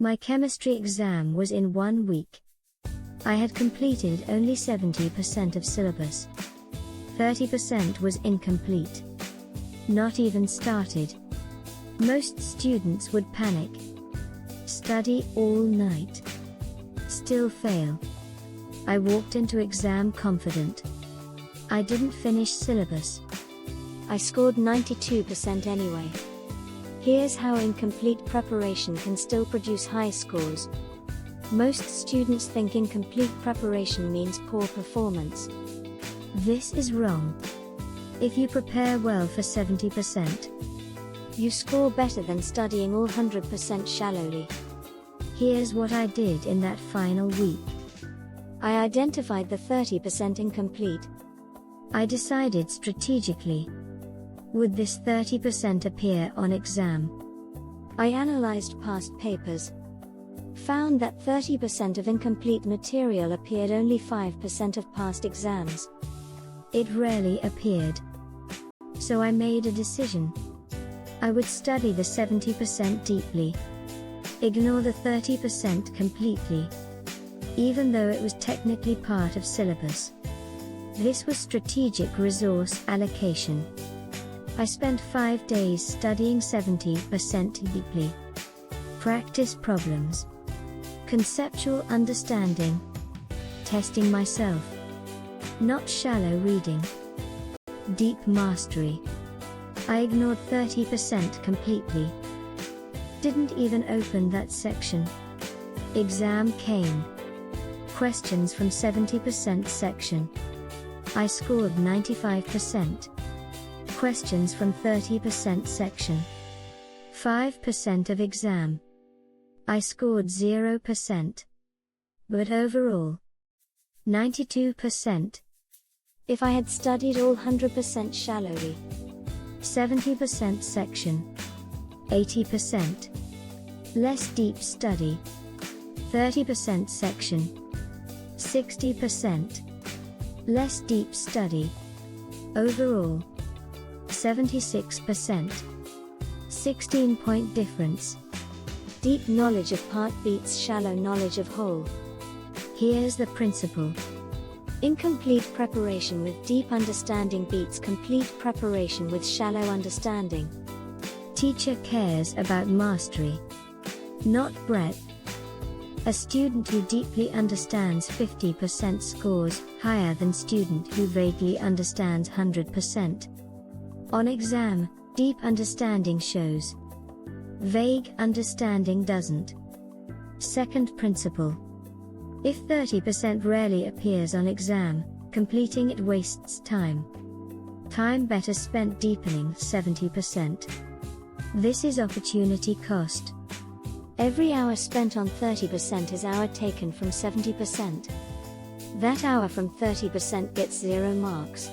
My chemistry exam was in 1 week. I had completed only 70% of syllabus. 30% was incomplete. Not even started. Most students would panic. Study all night. Still fail. I walked into exam confident. I didn't finish syllabus. I scored 92% anyway. Here's how incomplete preparation can still produce high scores. Most students think incomplete preparation means poor performance. This is wrong. If you prepare well for 70%, you score better than studying all 100% shallowly. Here's what I did in that final week. I identified the 30% incomplete. I decided strategically. Would this 30% appear on exam? I analyzed past papers. Found that 30% of incomplete material appeared only 5% of past exams. It rarely appeared. So I made a decision. I would study the 70% deeply. Ignore the 30% completely. Even though it was technically part of syllabus. This was strategic resource allocation. I spent 5 days studying 70% deeply. Practice problems. Conceptual understanding. Testing myself. Not shallow reading. Deep mastery. I ignored 30% completely. Didn't even open that section. Exam came. Questions from 70% section. I scored 95%. Questions from 30% section. 5% of exam. I scored 0%. But overall, 92%. If I had studied all 100% shallowly. 70% section. 80%. Less deep study. 30% section. 60%. Less deep study. Overall, 76%. 16-point difference. Deep knowledge of part beats shallow knowledge of whole. Here's the principle. Incomplete preparation with deep understanding beats complete preparation with shallow understanding. Teacher cares about mastery, not breadth. A student who deeply understands 50% scores higher than student who vaguely understands 100%. On exam, deep understanding shows. Vague understanding doesn't. Second principle. If 30% rarely appears on exam, completing it wastes time. Time better spent deepening 70%. This is opportunity cost. Every hour spent on 30% is hour taken from 70%. That hour from 30% gets 0 marks.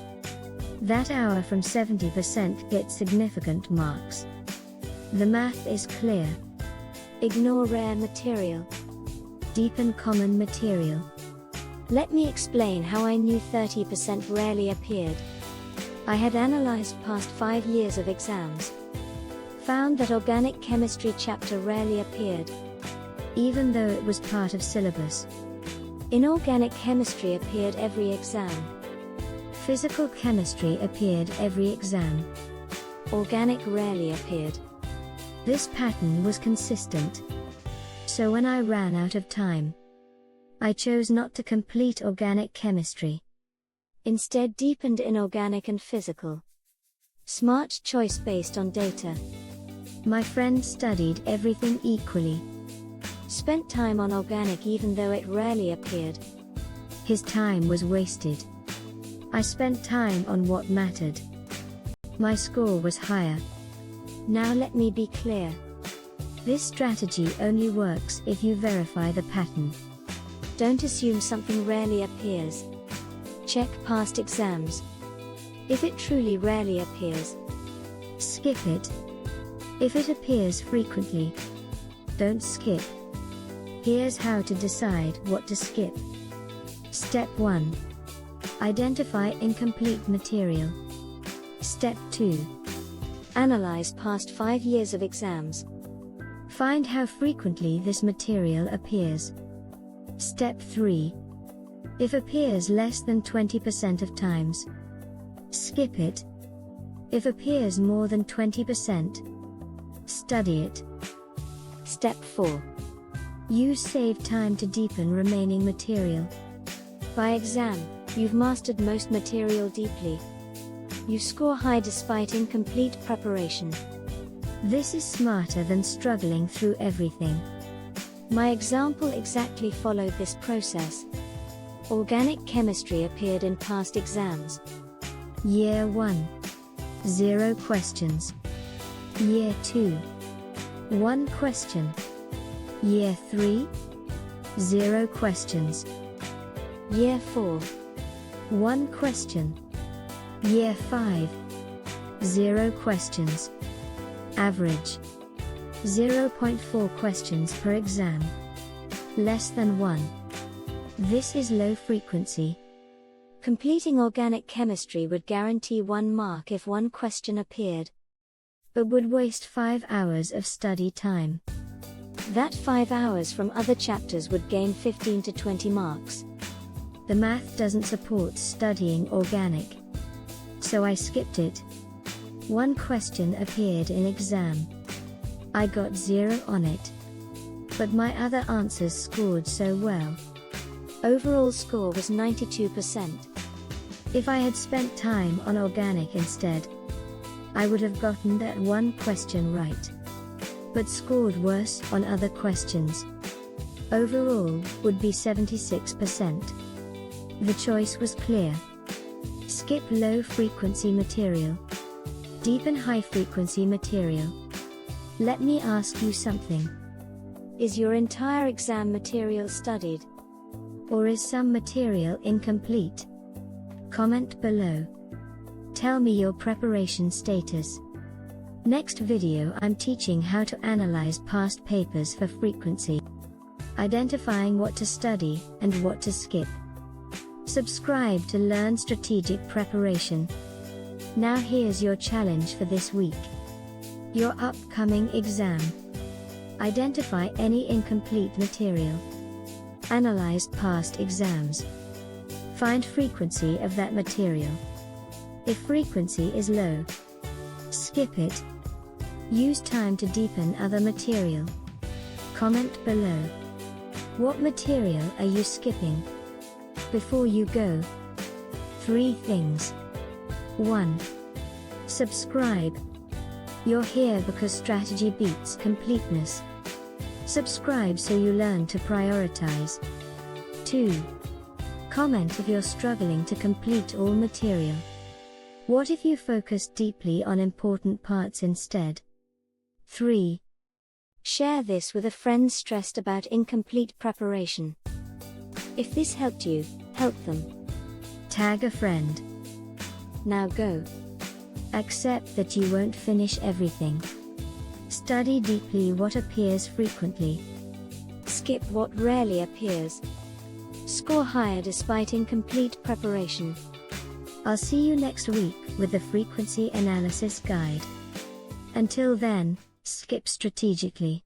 That hour from 70% gets significant marks. The math is clear. Ignore rare material. Deepen common material. Let me explain how I knew 30% rarely appeared. I had analyzed past 5 years of exams. Found that organic chemistry chapter rarely appeared, even though it was part of syllabus. Inorganic chemistry appeared every exam. Physical chemistry appeared every exam. Organic rarely appeared. This pattern was consistent. So when I ran out of time, I chose not to complete organic chemistry. Instead deepened inorganic and physical. Smart choice based on data. My friend studied everything equally. Spent time on organic even though it rarely appeared. His time was wasted. I spent time on what mattered. My score was higher. Now let me be clear. This strategy only works if you verify the pattern. Don't assume something rarely appears. Check past exams. If it truly rarely appears, skip it. If it appears frequently, don't skip. Here's how to decide what to skip. Step 1. Identify incomplete material. Step 2. Analyze past 5 years of exams. Find how frequently this material appears. Step 3. If appears less than 20% of times, skip it. If appears more than 20%, study it. Step 4. Use saved time to deepen remaining material. By exam, you've mastered most material deeply. You score high despite incomplete preparation. This is smarter than struggling through everything. My example exactly followed this process. Organic chemistry appeared in past exams. Year 1. 0 questions. Year 2. 1 question. Year 3. 0 questions. Year 4. 1 question. Year 5. 0 questions. Average. 0.4 questions per exam. Less than 1. This is low frequency. Completing organic chemistry would guarantee 1 mark if 1 question appeared, but would waste 5 hours of study time. That 5 hours from other chapters would gain 15 to 20 marks. The math doesn't support studying organic, so I skipped it. 1 question appeared in exam. I got 0 on it, but my other answers scored so well. Overall score was 92%. If I had spent time on organic instead, I would have gotten that 1 question right, but scored worse on other questions. Overall would be 76%. The choice was clear. Skip low frequency material. Deepen high frequency material. Let me ask you something. Is your entire exam material studied? Or is some material incomplete? Comment below. Tell me your preparation status. Next video I'm teaching how to analyze past papers for frequency, identifying what to study and what to skip. Subscribe to learn strategic preparation. Now here's your challenge for this week. Your upcoming exam. Identify any incomplete material. Analyze past exams. Find frequency of that material. If frequency is low, skip it. Use time to deepen other material. Comment below. What material are you skipping? Before you go, 3 things. 1. Subscribe. You're here because strategy beats completeness. Subscribe so you learn to prioritize. 2. Comment if you're struggling to complete all material. What if you focused deeply on important parts instead? 3. Share this with a friend stressed about incomplete preparation. If this helped you, help them. Tag a friend. Now go. Accept that you won't finish everything. Study deeply what appears frequently. Skip what rarely appears. Score higher despite incomplete preparation. I'll see you next week with the Frequency Analysis Guide. Until then, skip strategically.